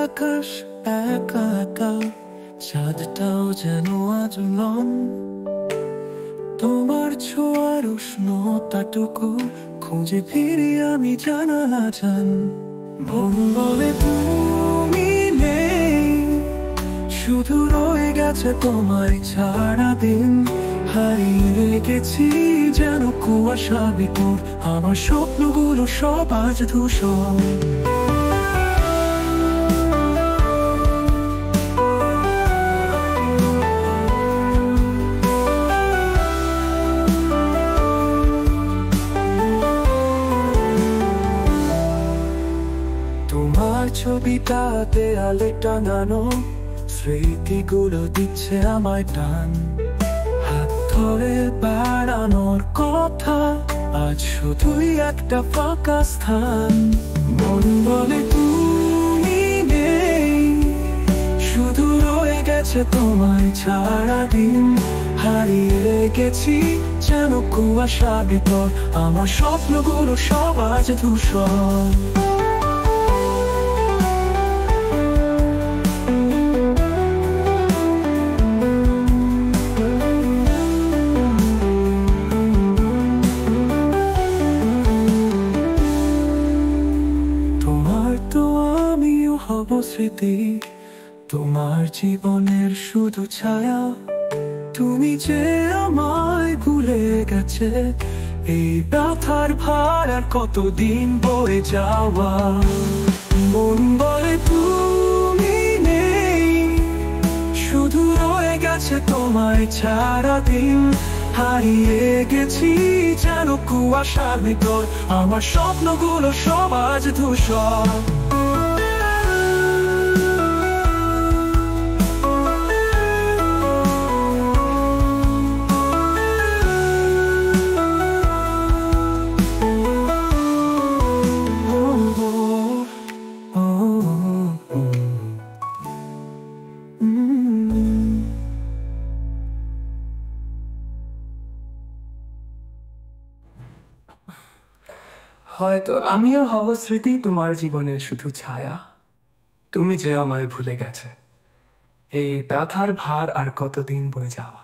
আকাশ একা একা, চাঁদটাও যেন আজ নন। তোমার ছোঁয়ার উষ্ণতাটুকু খুঁজে ফিরি আমি জানালা জান। মন বলে তুমি নেই, শুধু রয়ে গেছে তোমায় ছাড়া দিন। হারিয়ে গেছি যেন কুয়াশা ভিতর, আমার স্বপ্নগুলো সব আজ ধূসর। তোমার ছবিটা দেয়ালে টাঙানো, স্মৃতিগুলো দিচ্ছে আমায় টান। হাত ধরে বেড়ানোর কথা, আজ শুধুই একটা ফাঁকা স্থান। মন বলে তুমি নেই, শুধু রয়ে গেছে তোমায় ছাড়া দিন। হারিয়ে গেছি যেন কুয়াশা ভিতর, আমার স্বপ্নগুলো সব আজ ধূসর। হব স্মৃতি, তোমার জীবনের শুধু ছায়া। তুমি যে আমায় ভুলে গেছে, এই ব্যথার ভার আর কতদিন বয়ে যাওয়া। মন বলে তুমি নেই, শুধু রয়ে গেছে তোমায় ছাড়া দিন। হারিয়ে গেছি যেন কুয়াশার ভিতর, আমার স্বপ্নগুলো সব আজ ধূসর। হয়তো আমিও হব স্মৃতি, তোমার জীবনের শুধু ছায়া। তুমি যে আমায় ভুলে গেছে, এই ব্যথার ভার আর কতদিন বয়ে যাওয়া।